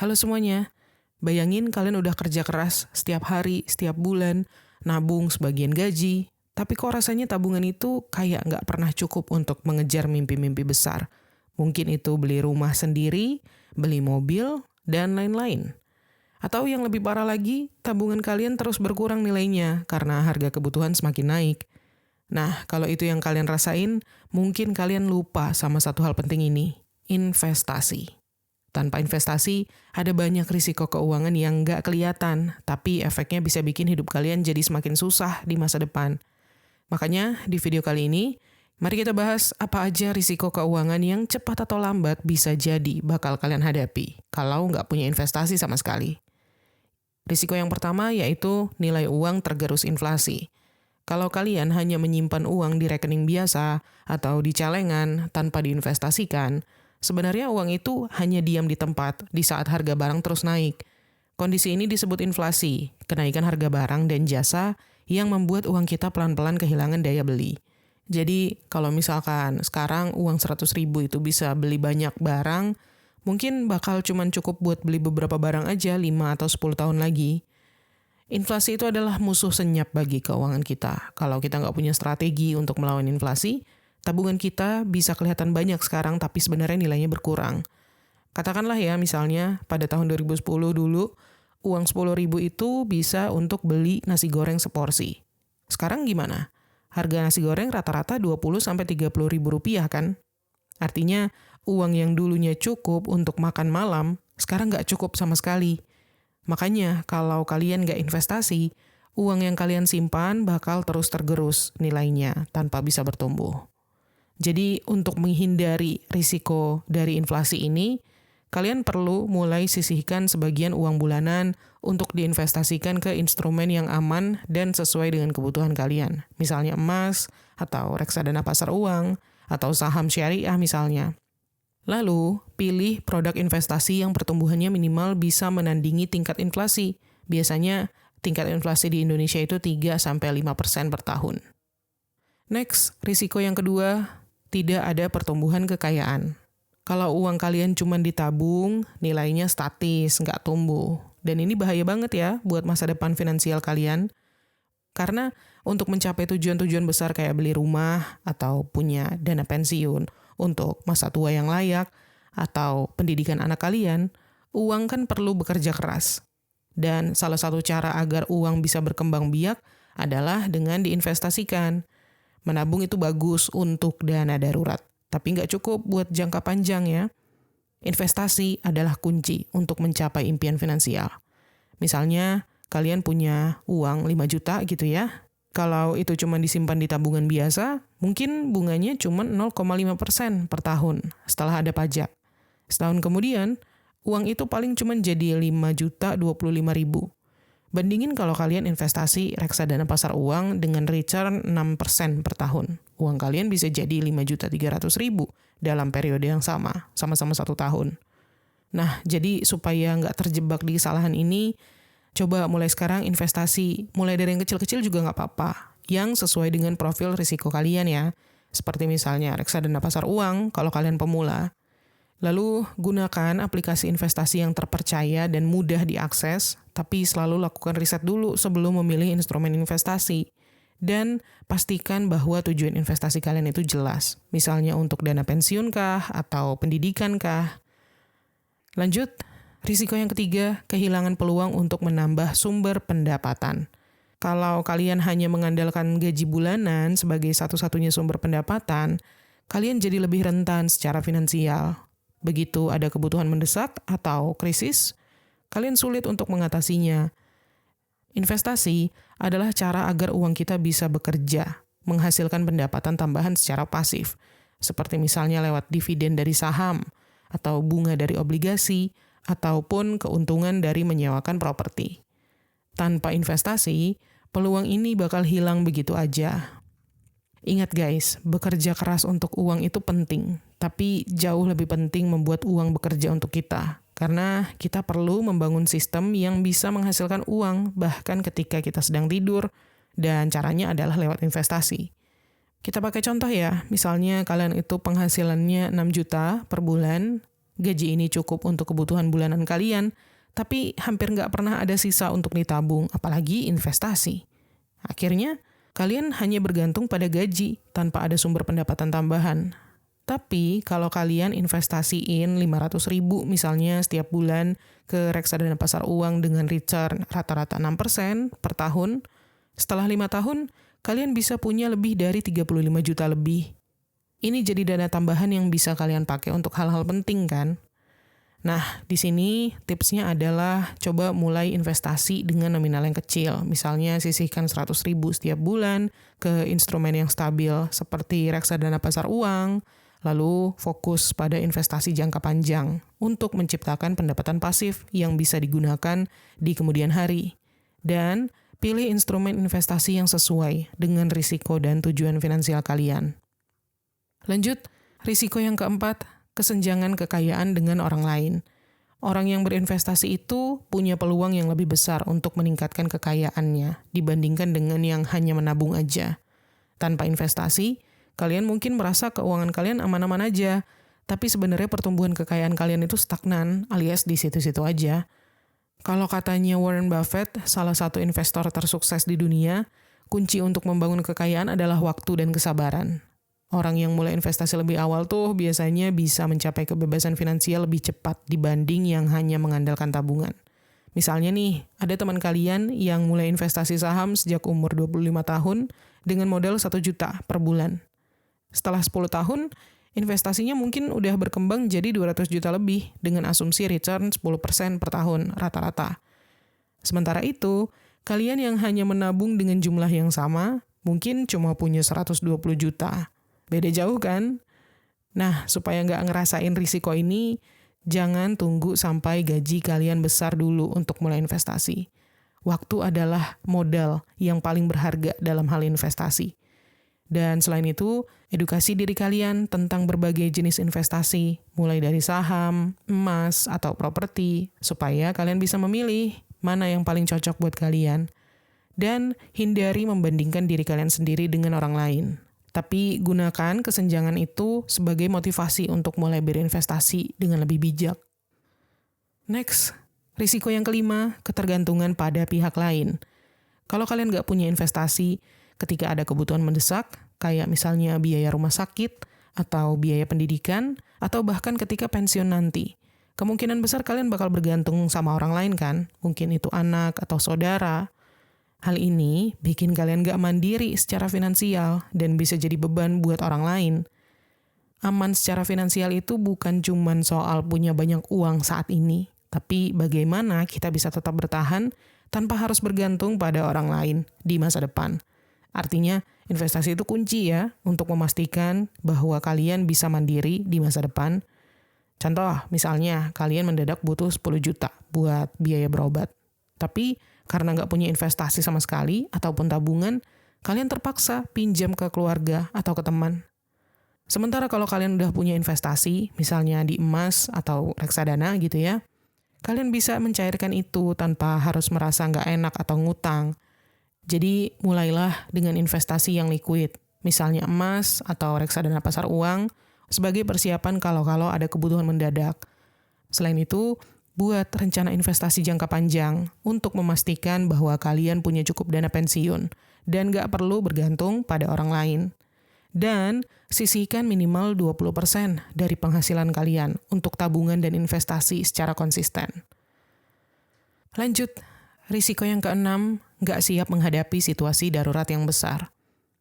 Halo semuanya, bayangin kalian udah kerja keras setiap hari, setiap bulan, nabung sebagian gaji, tapi kok rasanya tabungan itu kayak nggak pernah cukup untuk mengejar mimpi-mimpi besar. Mungkin itu beli rumah sendiri, beli mobil, dan lain-lain. Atau yang lebih parah lagi, tabungan kalian terus berkurang nilainya karena harga kebutuhan semakin naik. Nah, kalau itu yang kalian rasain, mungkin kalian lupa sama satu hal penting ini, investasi. Tanpa investasi, ada banyak risiko keuangan yang nggak kelihatan, tapi efeknya bisa bikin hidup kalian jadi semakin susah di masa depan. Makanya, di video kali ini, mari kita bahas apa aja risiko keuangan yang cepat atau lambat bisa jadi bakal kalian hadapi kalau nggak punya investasi sama sekali. Risiko yang pertama yaitu nilai uang tergerus inflasi. Kalau kalian hanya menyimpan uang di rekening biasa atau di celengan tanpa diinvestasikan, sebenarnya uang itu hanya diam di tempat di saat harga barang terus naik. Kondisi ini disebut inflasi, kenaikan harga barang dan jasa yang membuat uang kita pelan-pelan kehilangan daya beli. Jadi, kalau misalkan sekarang uang 100.000 itu bisa beli banyak barang, mungkin bakal cuman cukup buat beli beberapa barang aja 5 atau 10 tahun lagi. Inflasi itu adalah musuh senyap bagi keuangan kita. Kalau kita nggak punya strategi untuk melawan inflasi, tabungan kita bisa kelihatan banyak sekarang tapi sebenarnya nilainya berkurang. Katakanlah ya misalnya pada tahun 2010 dulu, uang 10.000 itu bisa untuk beli nasi goreng seporsi. Sekarang gimana? Harga nasi goreng rata-rata 20-30 ribu rupiah kan? Artinya uang yang dulunya cukup untuk makan malam, sekarang nggak cukup sama sekali. Makanya kalau kalian nggak investasi, uang yang kalian simpan bakal terus tergerus nilainya tanpa bisa bertumbuh. Jadi untuk menghindari risiko dari inflasi ini, kalian perlu mulai sisihkan sebagian uang bulanan untuk diinvestasikan ke instrumen yang aman dan sesuai dengan kebutuhan kalian. Misalnya emas, atau reksadana pasar uang, atau saham syariah misalnya. Lalu, pilih produk investasi yang pertumbuhannya minimal bisa menandingi tingkat inflasi. Biasanya, tingkat inflasi di Indonesia itu 3-5% per tahun. Next, risiko yang kedua, tidak ada pertumbuhan kekayaan. Kalau uang kalian cuma ditabung, nilainya statis, nggak tumbuh. Dan ini bahaya banget ya buat masa depan finansial kalian. Karena untuk mencapai tujuan-tujuan besar kayak beli rumah atau punya dana pensiun untuk masa tua yang layak atau pendidikan anak kalian, uang kan perlu bekerja keras. Dan salah satu cara agar uang bisa berkembang biak adalah dengan diinvestasikan. Menabung itu bagus untuk dana darurat, tapi nggak cukup buat jangka panjang ya. Investasi adalah kunci untuk mencapai impian finansial. Misalnya, kalian punya uang 5 juta gitu ya. Kalau itu cuma disimpan di tabungan biasa, mungkin bunganya cuma 0,5% per tahun setelah ada pajak. Setahun kemudian, uang itu paling cuma jadi 5.025.000. Bandingin kalau kalian investasi reksadana pasar uang dengan return 6% per tahun. Uang kalian bisa jadi 5.300.000 dalam periode yang sama, sama-sama 1 tahun. Nah, jadi supaya nggak terjebak di kesalahan ini, coba mulai sekarang investasi, mulai dari yang kecil-kecil juga nggak apa-apa, yang sesuai dengan profil risiko kalian ya. Seperti misalnya reksadana pasar uang kalau kalian pemula. Lalu gunakan aplikasi investasi yang terpercaya dan mudah diakses, tapi selalu lakukan riset dulu sebelum memilih instrumen investasi. Dan pastikan bahwa tujuan investasi kalian itu jelas, misalnya untuk dana pensiun kah atau pendidikan kah. Lanjut. Risiko yang ketiga, kehilangan peluang untuk menambah sumber pendapatan. Kalau kalian hanya mengandalkan gaji bulanan sebagai satu-satunya sumber pendapatan, kalian jadi lebih rentan secara finansial. Begitu ada kebutuhan mendesak atau krisis, kalian sulit untuk mengatasinya. Investasi adalah cara agar uang kita bisa bekerja, menghasilkan pendapatan tambahan secara pasif, seperti misalnya lewat dividen dari saham, atau bunga dari obligasi, ataupun keuntungan dari menyewakan properti. Tanpa investasi, peluang ini bakal hilang begitu aja. Ingat guys, bekerja keras untuk uang itu penting, tapi jauh lebih penting membuat uang bekerja untuk kita. Karena kita perlu membangun sistem yang bisa menghasilkan uang bahkan ketika kita sedang tidur, dan caranya adalah lewat investasi. Kita pakai contoh ya, misalnya kalian itu penghasilannya 6 juta per bulan, gaji ini cukup untuk kebutuhan bulanan kalian, tapi hampir nggak pernah ada sisa untuk ditabung, apalagi investasi. Akhirnya, kalian hanya bergantung pada gaji tanpa ada sumber pendapatan tambahan. Tapi kalau kalian investasiin 500.000 misalnya setiap bulan ke reksadana pasar uang dengan return rata-rata 6% per tahun, setelah 5 tahun, kalian bisa punya lebih dari 35 juta lebih. Ini jadi dana tambahan yang bisa kalian pakai untuk hal-hal penting kan? Nah, di sini tipsnya adalah coba mulai investasi dengan nominal yang kecil. Misalnya sisihkan 100.000 setiap bulan ke instrumen yang stabil seperti reksadana pasar uang, lalu fokus pada investasi jangka panjang untuk menciptakan pendapatan pasif yang bisa digunakan di kemudian hari. Dan pilih instrumen investasi yang sesuai dengan risiko dan tujuan finansial kalian. Lanjut, risiko yang keempat, kesenjangan kekayaan dengan orang lain. Orang yang berinvestasi itu punya peluang yang lebih besar untuk meningkatkan kekayaannya dibandingkan dengan yang hanya menabung aja. Tanpa investasi, kalian mungkin merasa keuangan kalian aman-aman aja, tapi sebenarnya pertumbuhan kekayaan kalian itu stagnan alias di situ-situ aja. Kalau katanya Warren Buffett, salah satu investor tersukses di dunia, kunci untuk membangun kekayaan adalah waktu dan kesabaran. Orang yang mulai investasi lebih awal tuh biasanya bisa mencapai kebebasan finansial lebih cepat dibanding yang hanya mengandalkan tabungan. Misalnya nih, ada teman kalian yang mulai investasi saham sejak umur 25 tahun dengan modal 1 juta per bulan. Setelah 10 tahun, investasinya mungkin udah berkembang jadi 200 juta lebih dengan asumsi return 10% per tahun rata-rata. Sementara itu, kalian yang hanya menabung dengan jumlah yang sama, mungkin cuma punya 120 juta. Beda jauh kan? Nah, supaya nggak ngerasain risiko ini, jangan tunggu sampai gaji kalian besar dulu untuk mulai investasi. Waktu adalah modal yang paling berharga dalam hal investasi. Dan selain itu, edukasi diri kalian tentang berbagai jenis investasi, mulai dari saham, emas, atau properti, supaya kalian bisa memilih mana yang paling cocok buat kalian. Dan hindari membandingkan diri kalian sendiri dengan orang lain. Tapi gunakan kesenjangan itu sebagai motivasi untuk mulai berinvestasi dengan lebih bijak. Next, risiko yang kelima, ketergantungan pada pihak lain. Kalau kalian nggak punya investasi, ketika ada kebutuhan mendesak, kayak misalnya biaya rumah sakit, atau biaya pendidikan, atau bahkan ketika pensiun nanti, kemungkinan besar kalian bakal bergantung sama orang lain kan? Mungkin itu anak atau saudara. Hal ini bikin kalian gak mandiri secara finansial dan bisa jadi beban buat orang lain. Aman secara finansial itu bukan cuma soal punya banyak uang saat ini, tapi bagaimana kita bisa tetap bertahan tanpa harus bergantung pada orang lain di masa depan. Artinya, investasi itu kunci ya untuk memastikan bahwa kalian bisa mandiri di masa depan. Contoh, misalnya kalian mendadak butuh 10 juta buat biaya berobat. Tapi karena nggak punya investasi sama sekali ataupun tabungan, kalian terpaksa pinjam ke keluarga atau ke teman. Sementara kalau kalian udah punya investasi, misalnya di emas atau reksadana gitu ya, kalian bisa mencairkan itu tanpa harus merasa nggak enak atau ngutang. Jadi mulailah dengan investasi yang liquid, misalnya emas atau reksadana pasar uang, sebagai persiapan kalau ada kebutuhan mendadak. Selain itu, buat rencana investasi jangka panjang untuk memastikan bahwa kalian punya cukup dana pensiun dan nggak perlu bergantung pada orang lain. Dan sisihkan minimal 20% dari penghasilan kalian untuk tabungan dan investasi secara konsisten. Lanjut, risiko yang keenam, nggak siap menghadapi situasi darurat yang besar.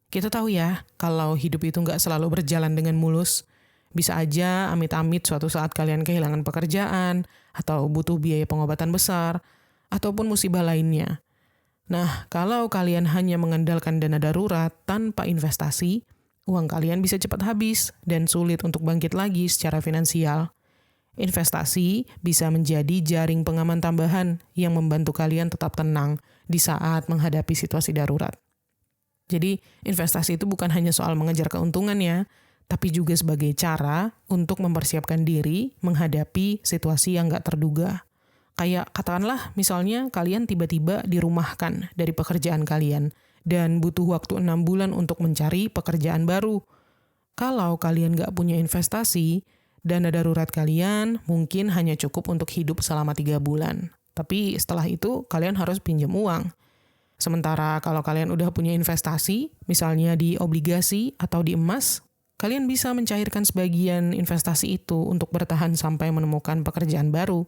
Kita tahu ya, kalau hidup itu nggak selalu berjalan dengan mulus. Bisa aja amit-amit suatu saat kalian kehilangan pekerjaan, atau butuh biaya pengobatan besar, ataupun musibah lainnya. Nah, kalau kalian hanya mengandalkan dana darurat tanpa investasi, uang kalian bisa cepat habis dan sulit untuk bangkit lagi secara finansial. Investasi bisa menjadi jaring pengaman tambahan yang membantu kalian tetap tenang di saat menghadapi situasi darurat. Jadi, investasi itu bukan hanya soal mengejar keuntungan ya, tapi juga sebagai cara untuk mempersiapkan diri menghadapi situasi yang nggak terduga. Kayak katakanlah misalnya kalian tiba-tiba dirumahkan dari pekerjaan kalian dan butuh waktu 6 bulan untuk mencari pekerjaan baru. Kalau kalian nggak punya investasi, Dana darurat kalian mungkin hanya cukup untuk hidup selama 3 bulan. Tapi setelah itu kalian harus pinjam uang. Sementara kalau kalian udah punya investasi, misalnya di obligasi atau di emas, kalian bisa mencairkan sebagian investasi itu untuk bertahan sampai menemukan pekerjaan baru.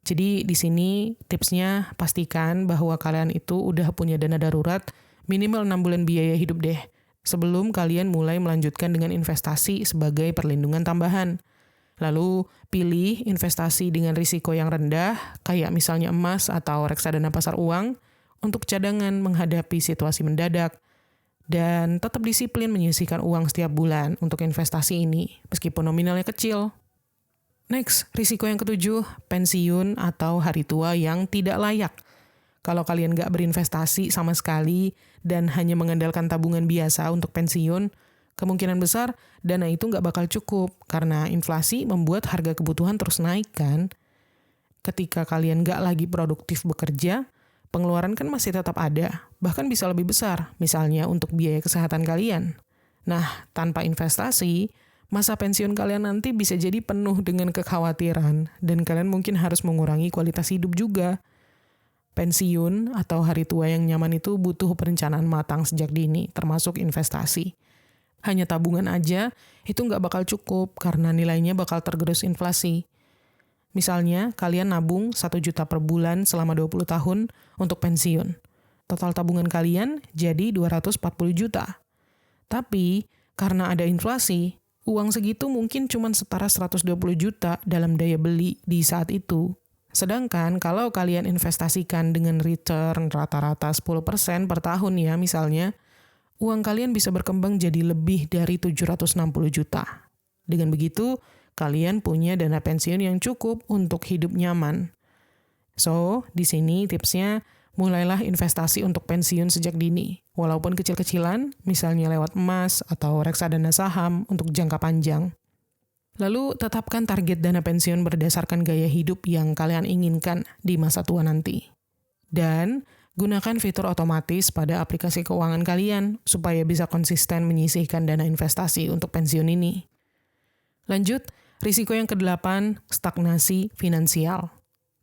Jadi di sini tipsnya pastikan bahwa kalian itu udah punya dana darurat minimal 6 bulan biaya hidup deh, sebelum kalian mulai melanjutkan dengan investasi sebagai perlindungan tambahan. Lalu pilih investasi dengan risiko yang rendah, kayak misalnya emas atau reksadana pasar uang, untuk cadangan menghadapi situasi mendadak. Dan tetap disiplin menyisihkan uang setiap bulan untuk investasi ini, meskipun nominalnya kecil. Next, risiko yang ketujuh, pensiun atau hari tua yang tidak layak. Kalau kalian nggak berinvestasi sama sekali dan hanya mengandalkan tabungan biasa untuk pensiun, kemungkinan besar dana itu nggak bakal cukup karena inflasi membuat harga kebutuhan terus naik kan. Ketika kalian nggak lagi produktif bekerja, pengeluaran kan masih tetap ada, bahkan bisa lebih besar, misalnya untuk biaya kesehatan kalian. Nah, tanpa investasi, masa pensiun kalian nanti bisa jadi penuh dengan kekhawatiran, dan kalian mungkin harus mengurangi kualitas hidup juga. Pensiun atau hari tua yang nyaman itu butuh perencanaan matang sejak dini, termasuk investasi. Hanya tabungan aja, itu nggak bakal cukup karena nilainya bakal tergerus inflasi. Misalnya, kalian nabung 1 juta per bulan selama 20 tahun untuk pensiun. Total tabungan kalian jadi 240 juta. Tapi, karena ada inflasi, uang segitu mungkin cuma setara 120 juta dalam daya beli di saat itu. Sedangkan kalau kalian investasikan dengan return rata-rata 10% per tahun ya misalnya, uang kalian bisa berkembang jadi lebih dari 760 juta. Dengan begitu, kalian punya dana pensiun yang cukup untuk hidup nyaman. So, di sini tipsnya, mulailah investasi untuk pensiun sejak dini. Walaupun kecil-kecilan, misalnya lewat emas atau reksadana saham untuk jangka panjang. Lalu, tetapkan target dana pensiun berdasarkan gaya hidup yang kalian inginkan di masa tua nanti. Dan, gunakan fitur otomatis pada aplikasi keuangan kalian supaya bisa konsisten menyisihkan dana investasi untuk pensiun ini. Lanjut, risiko yang ke-8, stagnasi finansial.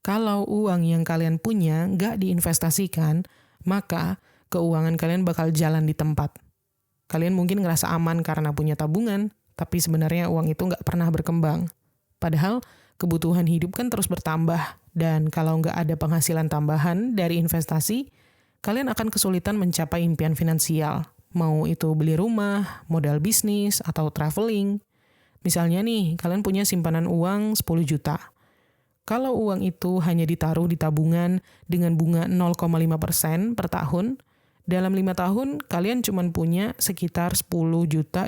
Kalau uang yang kalian punya nggak diinvestasikan, maka keuangan kalian bakal jalan di tempat. Kalian mungkin ngerasa aman karena punya tabungan, tapi sebenarnya uang itu nggak pernah berkembang. Padahal, kebutuhan hidup kan terus bertambah, dan kalau nggak ada penghasilan tambahan dari investasi, kalian akan kesulitan mencapai impian finansial. Mau itu beli rumah, modal bisnis, atau traveling. Misalnya nih, kalian punya simpanan uang 10 juta. Kalau uang itu hanya ditaruh di tabungan dengan bunga 0,5% per tahun, dalam 5 tahun kalian cuma punya sekitar 10.250.000.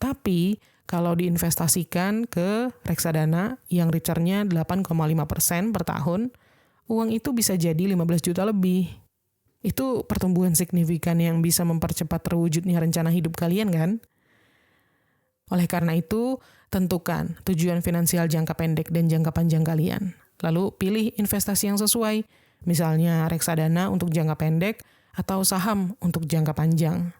Tapi, kalau diinvestasikan ke reksadana yang return-nya 8,5% per tahun, uang itu bisa jadi 15 juta lebih. Itu pertumbuhan signifikan yang bisa mempercepat terwujudnya rencana hidup kalian kan? Oleh karena itu, tentukan tujuan finansial jangka pendek dan jangka panjang kalian. Lalu pilih investasi yang sesuai, misalnya reksadana untuk jangka pendek atau saham untuk jangka panjang.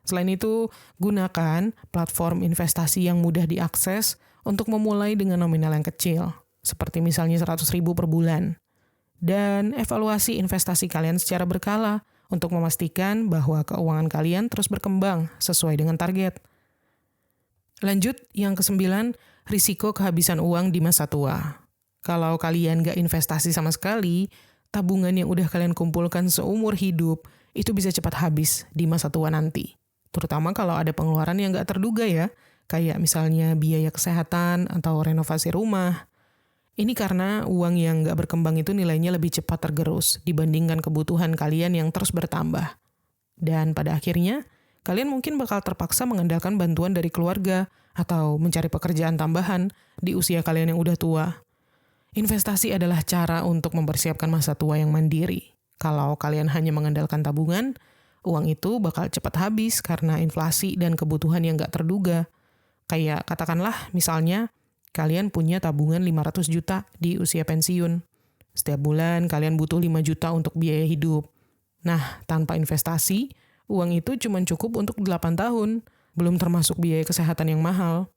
Selain itu, gunakan platform investasi yang mudah diakses untuk memulai dengan nominal yang kecil, seperti misalnya 100.000 per bulan. Dan evaluasi investasi kalian secara berkala untuk memastikan bahwa keuangan kalian terus berkembang sesuai dengan target. Lanjut, yang ke-9, risiko kehabisan uang di masa tua. Kalau kalian nggak investasi sama sekali, tabungan yang udah kalian kumpulkan seumur hidup itu bisa cepat habis di masa tua nanti. Terutama kalau ada pengeluaran yang nggak terduga ya, kayak misalnya biaya kesehatan atau renovasi rumah. Ini karena uang yang nggak berkembang itu nilainya lebih cepat tergerus dibandingkan kebutuhan kalian yang terus bertambah. Dan pada akhirnya, kalian mungkin bakal terpaksa mengandalkan bantuan dari keluarga atau mencari pekerjaan tambahan di usia kalian yang udah tua. Investasi adalah cara untuk mempersiapkan masa tua yang mandiri. Kalau kalian hanya mengandalkan tabungan, uang itu bakal cepat habis karena inflasi dan kebutuhan yang nggak terduga. Kayak katakanlah misalnya, kalian punya tabungan 500 juta di usia pensiun. Setiap bulan kalian butuh 5 juta untuk biaya hidup. Nah, tanpa investasi, uang itu cuma cukup untuk 8 tahun, belum termasuk biaya kesehatan yang mahal.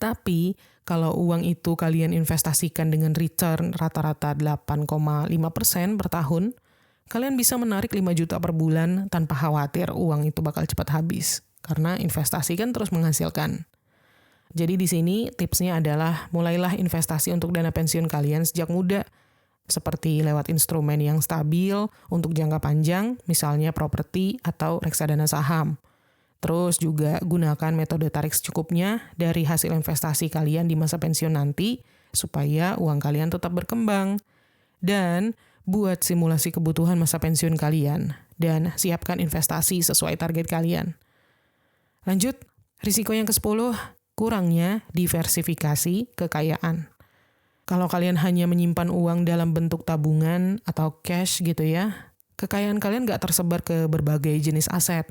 Tapi kalau uang itu kalian investasikan dengan return rata-rata 8,5% per tahun, kalian bisa menarik 5 juta per bulan tanpa khawatir uang itu bakal cepat habis. Karena investasi kan terus menghasilkan. Jadi di sini tipsnya adalah mulailah investasi untuk dana pensiun kalian sejak muda. Seperti lewat instrumen yang stabil untuk jangka panjang, misalnya properti atau reksadana saham. Terus juga gunakan metode tarik secukupnya dari hasil investasi kalian di masa pensiun nanti, supaya uang kalian tetap berkembang. Dan buat simulasi kebutuhan masa pensiun kalian, dan siapkan investasi sesuai target kalian. Lanjut, risiko yang ke-10, kurangnya diversifikasi kekayaan. Kalau kalian hanya menyimpan uang dalam bentuk tabungan atau cash gitu ya, kekayaan kalian nggak tersebar ke berbagai jenis aset.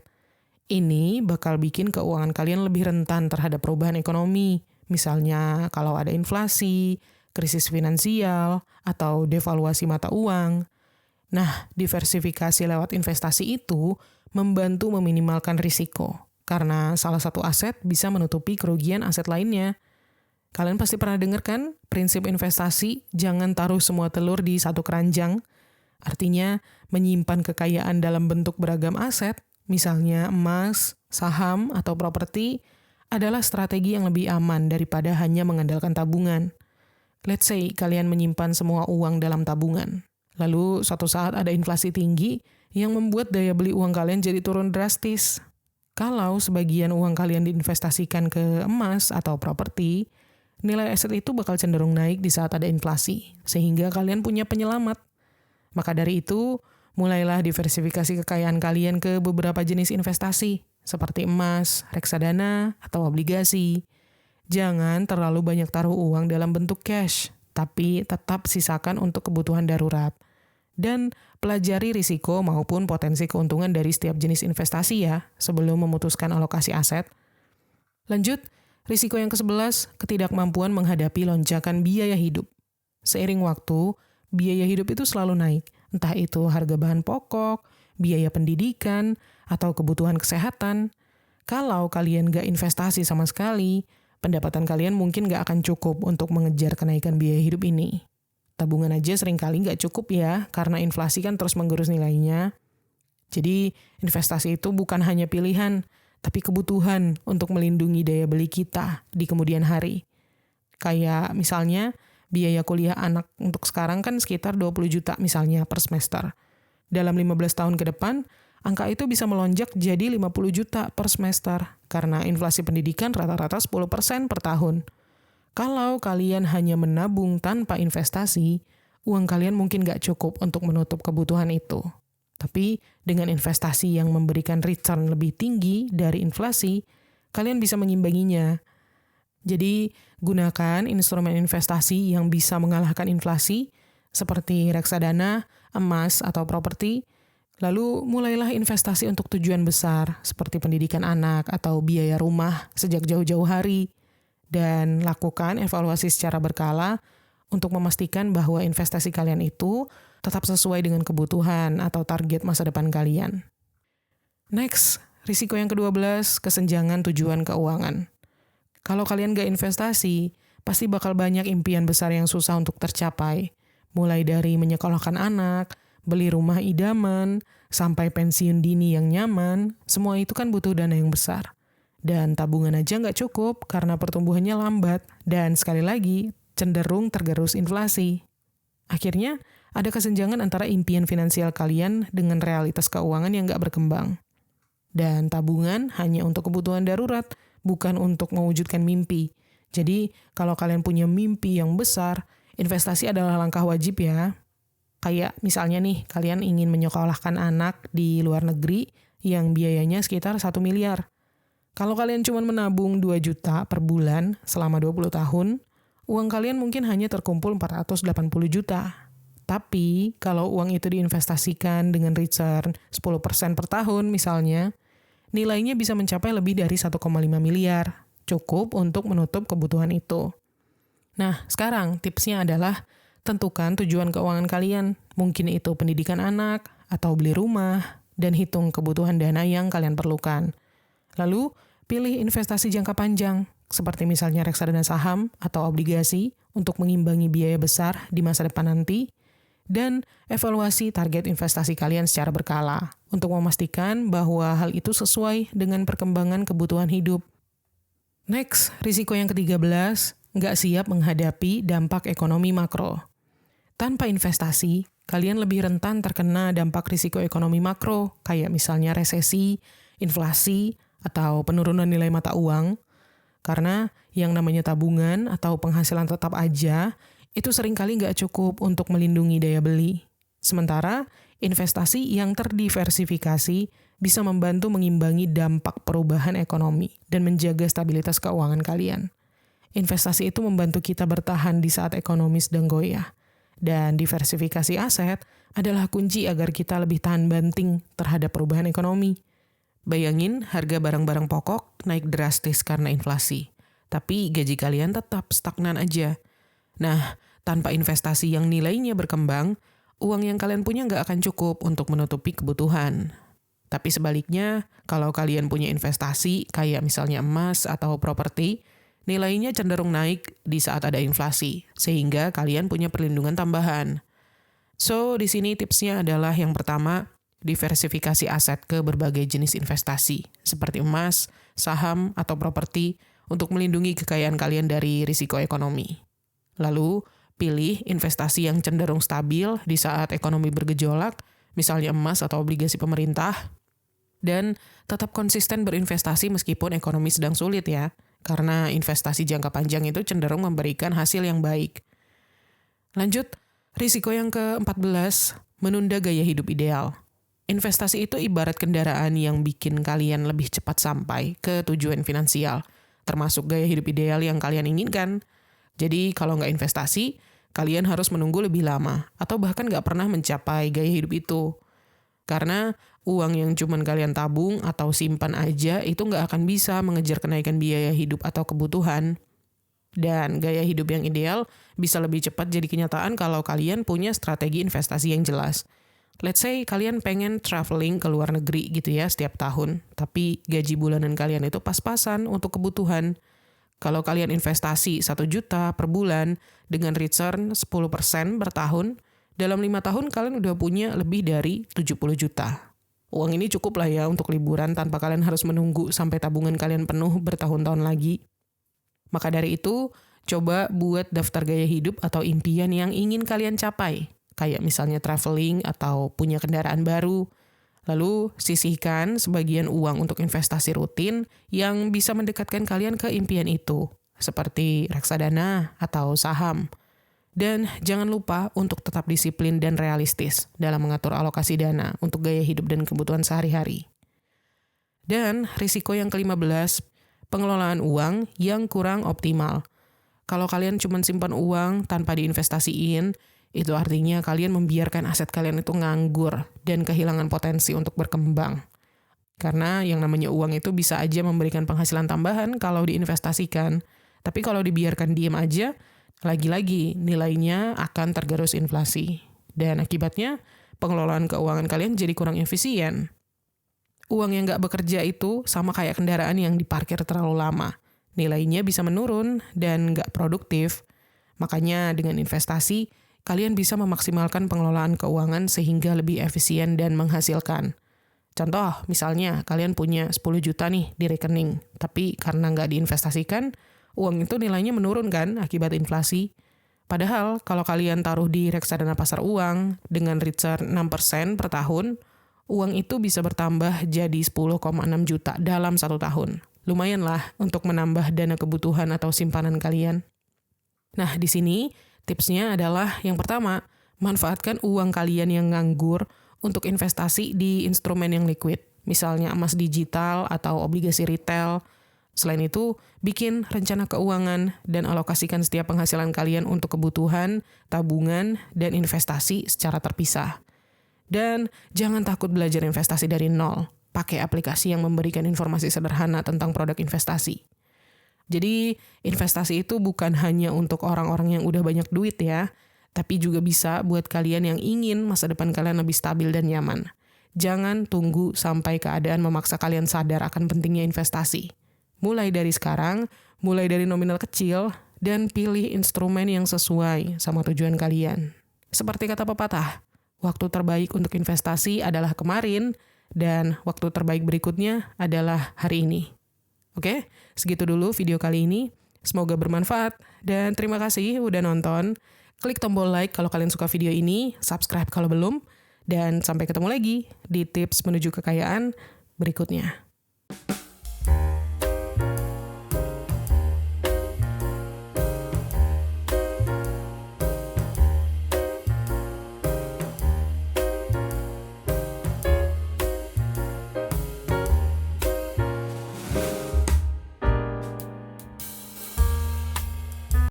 Ini bakal bikin keuangan kalian lebih rentan terhadap perubahan ekonomi. Misalnya kalau ada inflasi, krisis finansial, atau devaluasi mata uang. Nah, diversifikasi lewat investasi itu membantu meminimalkan risiko. Karena salah satu aset bisa menutupi kerugian aset lainnya. Kalian pasti pernah dengar kan prinsip investasi, jangan taruh semua telur di satu keranjang. Artinya menyimpan kekayaan dalam bentuk beragam aset, misalnya emas, saham, atau properti, adalah strategi yang lebih aman daripada hanya mengandalkan tabungan. Let's say kalian menyimpan semua uang dalam tabungan. Lalu suatu saat ada inflasi tinggi yang membuat daya beli uang kalian jadi turun drastis. Kalau sebagian uang kalian diinvestasikan ke emas atau properti, nilai aset itu bakal cenderung naik di saat ada inflasi, sehingga kalian punya penyelamat. Maka dari itu, mulailah diversifikasi kekayaan kalian ke beberapa jenis investasi, seperti emas, reksadana, atau obligasi. Jangan terlalu banyak taruh uang dalam bentuk cash, tapi tetap sisakan untuk kebutuhan darurat. Dan pelajari risiko maupun potensi keuntungan dari setiap jenis investasi ya, sebelum memutuskan alokasi aset. Lanjut, risiko yang ke-11, ketidakmampuan menghadapi lonjakan biaya hidup. Seiring waktu, biaya hidup itu selalu naik, entah itu harga bahan pokok, biaya pendidikan, atau kebutuhan kesehatan. Kalau kalian nggak investasi sama sekali, pendapatan kalian mungkin nggak akan cukup untuk mengejar kenaikan biaya hidup ini. Tabungan aja seringkali nggak cukup ya, karena inflasi kan terus menggerus nilainya. Jadi, investasi itu bukan hanya pilihan, tapi kebutuhan untuk melindungi daya beli kita di kemudian hari. Kayak misalnya, biaya kuliah anak untuk sekarang kan sekitar 20 juta misalnya per semester. Dalam 15 tahun ke depan, angka itu bisa melonjak jadi 50 juta per semester, karena inflasi pendidikan rata-rata 10% per tahun. Kalau kalian hanya menabung tanpa investasi, uang kalian mungkin nggak cukup untuk menutup kebutuhan itu. Tapi dengan investasi yang memberikan return lebih tinggi dari inflasi, kalian bisa mengimbanginya. Jadi, gunakan instrumen investasi yang bisa mengalahkan inflasi, seperti reksadana, emas, atau properti. Lalu, mulailah investasi untuk tujuan besar, seperti pendidikan anak atau biaya rumah sejak jauh-jauh hari. Dan lakukan evaluasi secara berkala untuk memastikan bahwa investasi kalian itu tetap sesuai dengan kebutuhan atau target masa depan kalian. Next, risiko yang ke-12, kesenjangan tujuan keuangan. Kalau kalian gak investasi, pasti bakal banyak impian besar yang susah untuk tercapai. Mulai dari menyekolahkan anak, beli rumah idaman, sampai pensiun dini yang nyaman, semua itu kan butuh dana yang besar. Dan tabungan aja nggak cukup karena pertumbuhannya lambat dan sekali lagi cenderung tergerus inflasi. Akhirnya, ada kesenjangan antara impian finansial kalian dengan realitas keuangan yang nggak berkembang. Dan tabungan hanya untuk kebutuhan darurat, bukan untuk mewujudkan mimpi. Jadi, kalau kalian punya mimpi yang besar, investasi adalah langkah wajib ya. Kayak misalnya nih, kalian ingin menyekolahkan anak di luar negeri yang biayanya sekitar 1 miliar. Kalau kalian cuma menabung 2 juta per bulan selama 20 tahun, uang kalian mungkin hanya terkumpul 480 juta. Tapi, kalau uang itu diinvestasikan dengan return 10% per tahun misalnya, nilainya bisa mencapai lebih dari 1,5 miliar. Cukup untuk menutup kebutuhan itu. Nah, sekarang tipsnya adalah tentukan tujuan keuangan kalian. Mungkin itu pendidikan anak, atau beli rumah, dan hitung kebutuhan dana yang kalian perlukan. Lalu, pilih investasi jangka panjang, seperti misalnya reksadana saham atau obligasi untuk mengimbangi biaya besar di masa depan nanti, dan evaluasi target investasi kalian secara berkala untuk memastikan bahwa hal itu sesuai dengan perkembangan kebutuhan hidup. Next, risiko yang ke-13, nggak siap menghadapi dampak ekonomi makro. Tanpa investasi, kalian lebih rentan terkena dampak risiko ekonomi makro, kayak misalnya resesi, inflasi, atau penurunan nilai mata uang, karena yang namanya tabungan atau penghasilan tetap aja, itu seringkali nggak cukup untuk melindungi daya beli. Sementara, investasi yang terdiversifikasi bisa membantu mengimbangi dampak perubahan ekonomi dan menjaga stabilitas keuangan kalian. Investasi itu membantu kita bertahan di saat ekonomi sedang goyah. Dan diversifikasi aset adalah kunci agar kita lebih tahan banting terhadap perubahan ekonomi. Bayangin harga barang-barang pokok naik drastis karena inflasi, tapi gaji kalian tetap stagnan aja. Nah, tanpa investasi yang nilainya berkembang, uang yang kalian punya nggak akan cukup untuk menutupi kebutuhan. Tapi sebaliknya, kalau kalian punya investasi kayak misalnya emas atau properti, nilainya cenderung naik di saat ada inflasi, sehingga kalian punya perlindungan tambahan. So, di sini tipsnya adalah yang pertama, diversifikasi aset ke berbagai jenis investasi, seperti emas, saham, atau properti, untuk melindungi kekayaan kalian dari risiko ekonomi. Lalu, pilih investasi yang cenderung stabil di saat ekonomi bergejolak, misalnya emas atau obligasi pemerintah, dan tetap konsisten berinvestasi meskipun ekonomi sedang sulit ya, karena investasi jangka panjang itu cenderung memberikan hasil yang baik. Lanjut, risiko yang ke-14, menunda gaya hidup ideal. Investasi itu ibarat kendaraan yang bikin kalian lebih cepat sampai ke tujuan finansial, termasuk gaya hidup ideal yang kalian inginkan. Jadi kalau nggak investasi, kalian harus menunggu lebih lama, atau bahkan nggak pernah mencapai gaya hidup itu. Karena uang yang cuman kalian tabung atau simpan aja itu nggak akan bisa mengejar kenaikan biaya hidup atau kebutuhan. Dan gaya hidup yang ideal bisa lebih cepat jadi kenyataan kalau kalian punya strategi investasi yang jelas. Let's say kalian pengen traveling ke luar negeri gitu ya setiap tahun, tapi gaji bulanan kalian itu pas-pasan untuk kebutuhan. Kalau kalian investasi 1 juta per bulan dengan return 10% per tahun, dalam 5 tahun kalian udah punya lebih dari 70 juta. Uang ini cukup lah ya untuk liburan tanpa kalian harus menunggu sampai tabungan kalian penuh bertahun-tahun lagi. Maka dari itu, coba buat daftar gaya hidup atau impian yang ingin kalian capai, kayak misalnya traveling atau punya kendaraan baru. Lalu, sisihkan sebagian uang untuk investasi rutin yang bisa mendekatkan kalian ke impian itu, seperti reksadana atau saham. Dan jangan lupa untuk tetap disiplin dan realistis dalam mengatur alokasi dana untuk gaya hidup dan kebutuhan sehari-hari. Dan risiko yang ke-15, pengelolaan uang yang kurang optimal. Kalau kalian cuma simpan uang tanpa diinvestasiin, itu artinya kalian membiarkan aset kalian itu nganggur dan kehilangan potensi untuk berkembang. Karena yang namanya uang itu bisa aja memberikan penghasilan tambahan kalau diinvestasikan. Tapi kalau dibiarkan diem aja, lagi-lagi nilainya akan tergerus inflasi. Dan akibatnya, pengelolaan keuangan kalian jadi kurang efisien. Uang yang nggak bekerja itu sama kayak kendaraan yang diparkir terlalu lama. Nilainya bisa menurun dan nggak produktif. Makanya dengan investasi, kalian bisa memaksimalkan pengelolaan keuangan sehingga lebih efisien dan menghasilkan. Contoh, misalnya kalian punya 10 juta nih di rekening, tapi karena nggak diinvestasikan, uang itu nilainya menurun kan akibat inflasi. Padahal kalau kalian taruh di reksadana pasar uang dengan return 6% per tahun, uang itu bisa bertambah jadi 10,6 juta dalam 1 tahun. Lumayan lah untuk menambah dana kebutuhan atau simpanan kalian. Nah, di sini tipsnya adalah yang pertama, manfaatkan uang kalian yang nganggur untuk investasi di instrumen yang liquid, misalnya emas digital atau obligasi retail. Selain itu, bikin rencana keuangan dan alokasikan setiap penghasilan kalian untuk kebutuhan, tabungan, dan investasi secara terpisah. Dan jangan takut belajar investasi dari nol. Pakai aplikasi yang memberikan informasi sederhana tentang produk investasi. Jadi, investasi itu bukan hanya untuk orang-orang yang udah banyak duit ya, tapi juga bisa buat kalian yang ingin masa depan kalian lebih stabil dan nyaman. Jangan tunggu sampai keadaan memaksa kalian sadar akan pentingnya investasi. Mulai dari sekarang, Mulai dari nominal kecil dan pilih instrumen yang sesuai sama tujuan kalian. Seperti kata pepatah, waktu terbaik untuk investasi adalah kemarin dan waktu terbaik berikutnya adalah hari ini. Oke, segitu dulu video kali ini. Semoga bermanfaat dan terima kasih udah nonton. Klik tombol like kalau kalian suka video ini, subscribe kalau belum, dan sampai ketemu lagi di tips menuju kekayaan berikutnya.